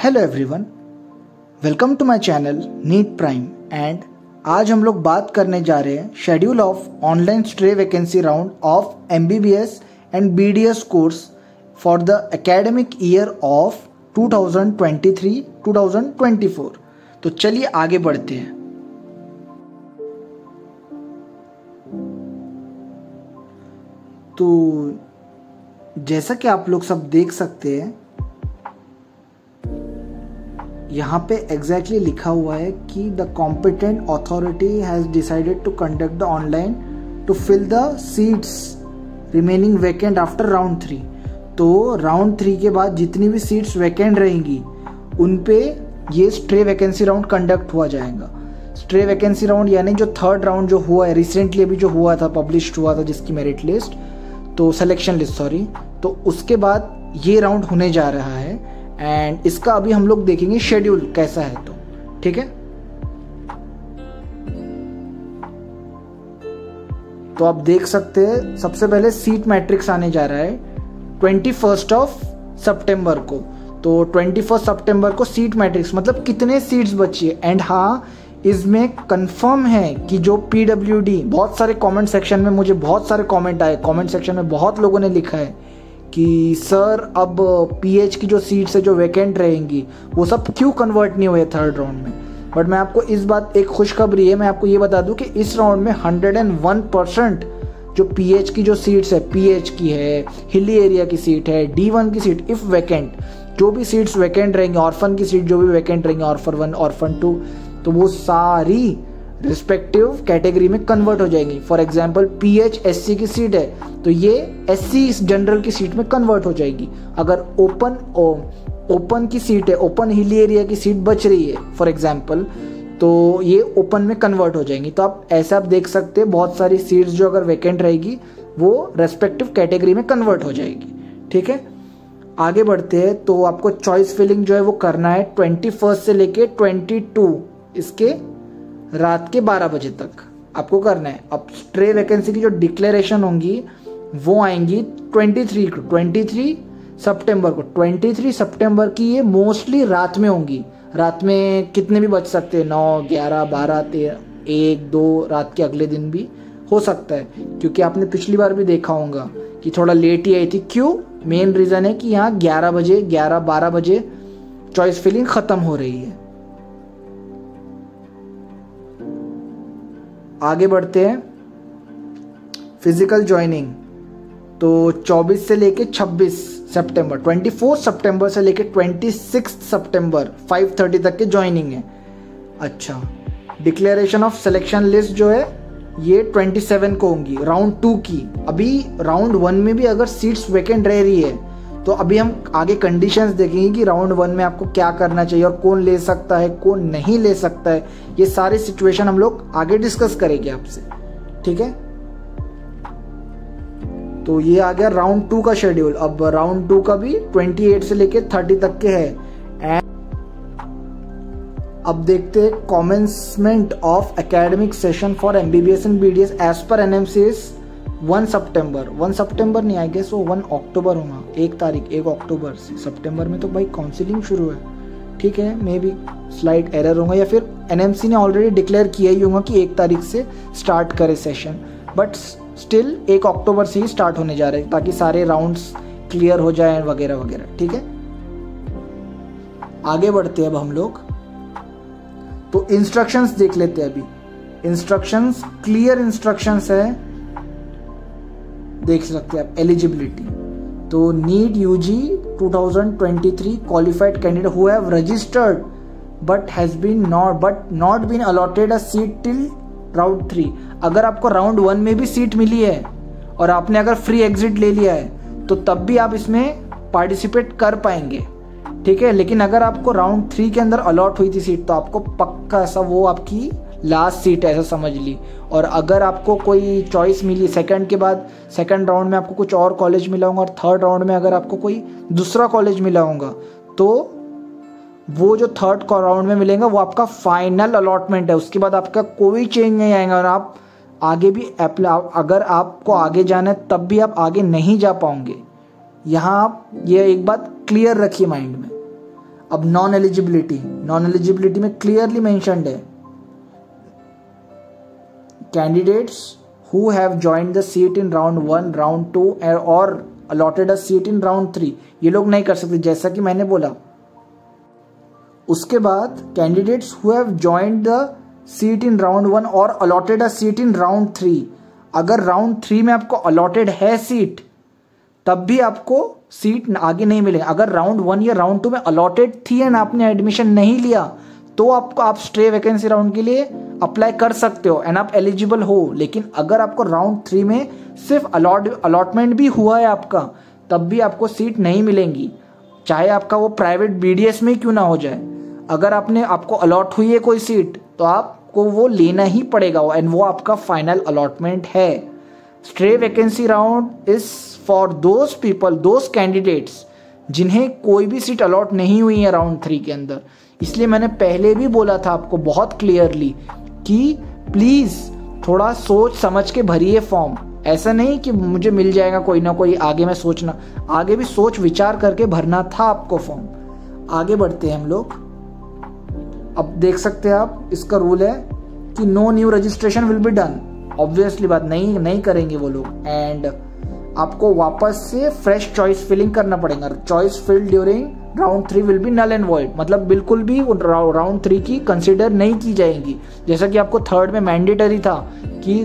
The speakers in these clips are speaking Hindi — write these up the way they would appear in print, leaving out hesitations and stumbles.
Hello everyone, welcome to my channel NEET prime. And आज हम लोग बात करने जा रहे हैं schedule of online stray vacancy round of MBBS and BDS course for the academic year of 2023-2024। तो चलिए आगे बढ़ते हैं। तो जैसा कि आप लोग सब देख सकते हैं, यहाँ पे एग्जैक्टली लिखा हुआ है कि the competent authority has decided to conduct the online to fill the seats remaining vacant after round 3। तो राउंड 3 के बाद जितनी भी सीट्स वैकेंट रहेंगी उन पे ये स्ट्रे वैकेंसी राउंड कंडक्ट हुआ जाएगा। स्ट्रे वैकेंसी राउंड यानी जो थर्ड राउंड जो हुआ है रिसेंटली, अभी जो हुआ था, पब्लिश्ड हुआ था जिसकी मेरिट लिस्ट, तो सिलेक्शन लिस्ट सॉरी, तो उसके बाद ये राउंड होने जा रहा है। एंड इसका अभी हम लोग देखेंगे शेड्यूल कैसा है, तो ठीक है। तो आप देख सकते हैं सबसे पहले सीट मैट्रिक्स आने जा रहा है 21 सितंबर को। तो 21 सितंबर को सीट मैट्रिक्स मतलब कितने सीट्स बची है। एंड हाँ, इसमें कंफर्म है कि जो PWD, बहुत सारे कमेंट सेक्शन में मुझे बहुत सारे कमेंट आए, कमेंट सेक्शन में बहुत लोगों ने लिखा है कि सर अब PH की जो सीट्स है जो वैकेंट रहेंगी वो सब क्यों कन्वर्ट नहीं हुए थर्ड राउंड में। बट मैं आपको इस बात, एक खुशखबरी है, मैं आपको ये बता दूं कि इस राउंड में 101% जो PH की जो सीट्स है, PH की है, हिली एरिया की सीट है, D1 की सीट इफ वैकेंट, जो भी सीट्स वैकेंट रहेंगी, ऑर्फन की सीट जो भी वैकेंट रहेंगी, ऑर्फन 1 ऑर्फन 2, तो वो सारी रिस्पेक्टिव कैटेगरी में कन्वर्ट हो जाएंगी। फॉर एग्जाम्पल PH SC की सीट है तो ये SC जनरल की सीट में कन्वर्ट हो जाएगी। अगर ओपन की सीट है, ओपन हिली एरिया की सीट बच रही है फॉर एग्जाम्पल, तो ये ओपन में कन्वर्ट हो जाएंगी। तो आप ऐसा आप देख सकते हैं बहुत सारी सीट्स जो अगर वैकेंट रहेगी वो रेस्पेक्टिव कैटेगरी में कन्वर्ट हो जाएगी। ठीक है, आगे बढ़ते हैं। तो आपको चॉइस फिलिंग जो है वो करना है 21 से लेके 22 इसके रात के 12 बजे तक आपको करना है। अब स्ट्रे वैकेंसी की जो डिक्लेरेशन होंगी वो आएंगी 23 सितंबर को। 23 सितंबर की ये मोस्टली रात में होंगी। रात में कितने भी बच सकते हैं, 9, 11, 12, 13, 1, 2 रात के अगले दिन भी हो सकता है, क्योंकि आपने पिछली बार भी देखा होगा कि थोड़ा लेट ही आई थी। क्यों? मेन रीजन है कि यहाँ 12 बजे चॉइस फिलिंग खत्म हो रही है। आगे बढ़ते हैं। फिजिकल ज्वाइनिंग तो 24 से लेके 26 सितंबर, 24 सितंबर से लेके 26 सितंबर 5:30 तक के ज्वाइनिंग है। अच्छा, डिक्लेरेशन ऑफ सिलेक्शन लिस्ट जो है ये 27 को होंगी राउंड 2 की। अभी राउंड 1 में भी अगर सीट्स वैकेंट रह रही है तो अभी हम आगे कंडीशंस देखेंगे कि राउंड 1 में आपको क्या करना चाहिए और कौन ले सकता है, कौन नहीं ले सकता है। ये सारी सिचुएशन हम लोग आगे डिस्कस करेंगे आपसे, ठीक है। तो ये आ गया राउंड 2 का शेड्यूल। अब राउंड 2 का भी 28 से लेके 30 तक के है। एंड अब देखते हैं commencement of academic session for MBBS and BDS as per NMC 1 सितंबर नहीं, आई गेस वो 1 अक्टूबर होगा, 1 अक्टूबर से। सितंबर में तो भाई काउंसलिंग शुरू है, ठीक है। मे बी स्लाइड एरर होगा या फिर NMC ने ऑलरेडी डिक्लेयर किया ही होगा कि 1 तारीख से स्टार्ट करे सेशन, बट स्टिल 1 अक्टूबर से ही स्टार्ट होने जा रहे हैं ताकि सारे राउंड्स क्लियर हो जाए वगैरह वगैरह, ठीक है। आगे बढ़ते हैं अब हम लोग। तो इंस्ट्रक्शंस देख लेते हैं। अभी इंस्ट्रक्शंस, क्लियर इंस्ट्रक्शंस है, देख सकते हैं आप। एलिजिबिलिटी तो NEET UG 2023 qualified candidate who have registered but not been allotted a seat till round 3। अगर आपको राउंड 1 में भी सीट मिली है और आपने अगर फ्री एग्जिट ले लिया है तो तब भी आप इसमें पार्टिसिपेट कर पाएंगे, ठीक है। लेकिन अगर आपको राउंड 3 के अंदर अलॉट हुई थी सीट तो आपको पक्का ऐसा वो आपकी लास्ट सीट है, ऐसा समझ ली। और अगर आपको कोई चॉइस मिली सेकंड के बाद, सेकंड राउंड में आपको कुछ और कॉलेज मिला होगा और थर्ड राउंड में अगर आपको कोई दूसरा कॉलेज मिला होगा तो वो जो थर्ड राउंड में मिलेगा वो आपका फाइनल अलॉटमेंट है। उसके बाद आपका कोई चेंज नहीं आएगा और आप आगे भी अगर आपको आगे जाना है तब भी आप आगे नहीं जा पाओगे। यहाँ आप ये एक बात क्लियर रखिए माइंड में। अब नॉन एलिजिबिलिटी में क्लियरली मेंशन्ड है, candidates who have joined the seat in round 1, round 2 और allotted a seat in round 3, ये लोग नहीं कर सकते, जैसा कि मैंने बोला। उसके बाद candidates who have joined the seat in round 1 और allotted a seat in round 3, अगर राउंड 3 में आपको अलॉटेड है सीट तब भी आपको सीट आगे नहीं मिलेगा। अगर राउंड 1 या राउंड 2 में अलॉटेड थी एंड आपने एडमिशन नहीं लिया तो आप स्ट्रे वैकेंसी राउंड के लिए अप्लाई कर सकते हो एंड आप एलिजिबल हो। लेकिन अगर आपको राउंड 3 में सिर्फ अलॉटमेंट भी हुआ है आपका, तब भी आपको सीट नहीं मिलेंगी, चाहे आपका वो प्राइवेट बीडीएस में क्यों ना हो जाए। अगर आपको अलॉट हुई है कोई सीट तो आपको वो लेना ही पड़ेगा एंड वो आपका फाइनल अलॉटमेंट है। Stray vacancy round is for those people, those candidates जिन्हें कोई भी सीट अलॉट नहीं हुई है राउंड 3 के अंदर। इसलिए मैंने पहले भी बोला था आपको बहुत क्लियरली कि प्लीज थोड़ा सोच समझ के भरिए फॉर्म। ऐसा नहीं कि मुझे मिल जाएगा कोई ना कोई, आगे भी सोच विचार करके भरना था आपको फॉर्म। आगे बढ़ते हैं हम लोग। अब देख सकते हैं आप, इसका रूल है कि no new registration will be done. Obviously बात नहीं करेंगे वो लोग एंड आपको वापस से फ्रेश चॉइस फिलिंग करना पड़ेगा। Choice filled during round 3 will be null and void, मतलब बिल्कुल भी राउंड 3 की कंसिडर नहीं की जाएंगी। जैसा कि आपको थर्ड में मैंडेटरी था कि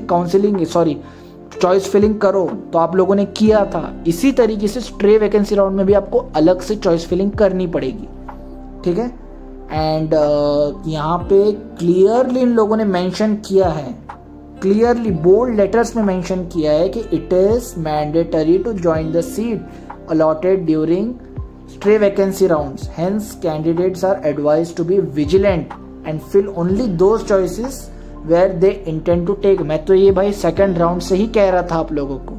चॉइस फिलिंग करो, तो आप लोगों ने किया था। इसी तरीके से स्ट्रे वैकेंसी राउंड में भी आपको अलग से चॉइस फिलिंग करनी पड़ेगी, ठीक है। एंड यहाँ पे क्लियरली इन लोगों ने मेंशन किया है, क्लियरली बोल्ड लेटर्स में मेंशन किया है कि it is mandatory to join the seat allotted during stray vacancy rounds, hence candidates are advised to be vigilant and fill only those choices where they intend to take. मैं तो ये भाई सेकंड राउंड से ही कह रहा था आप लोगों को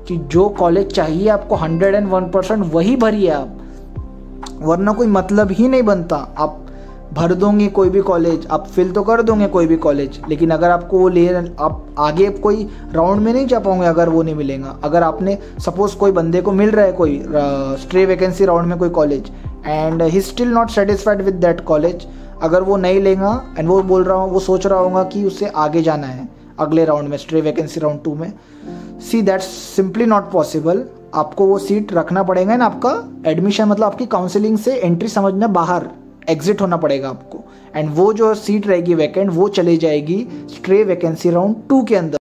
कि जो कॉलेज चाहिए आपको 101% वही भरिए आप, वरना कोई मतलब ही नहीं बनता। आप भर दोगे कोई भी कॉलेज, आप फिल तो कर दोगे कोई भी कॉलेज, लेकिन अगर आपको वो आप आगे कोई राउंड में नहीं जा पाओगे अगर वो नहीं मिलेगा। अगर आपने सपोज कोई बंदे को मिल रहा है कोई स्ट्रे वैकेंसी राउंड में कोई college and he still not satisfied with that college, अगर वो नहीं लेगा एंड वो सोच रहा होगा कि उसे आगे जाना है अगले राउंड में, स्ट्रे वैकेंसी राउंड 2 में, see that's simply not possible. आपको वो सीट रखना पड़ेगा एंड आपका एडमिशन मतलब आपकी काउंसलिंग से एंट्री समझना बाहर एग्जिट होना पड़ेगा आपको एंड वो जो सीट रहेगी वैकेंट वो चली जाएगी स्ट्रे वैकेंसी राउंड 2 के अंदर।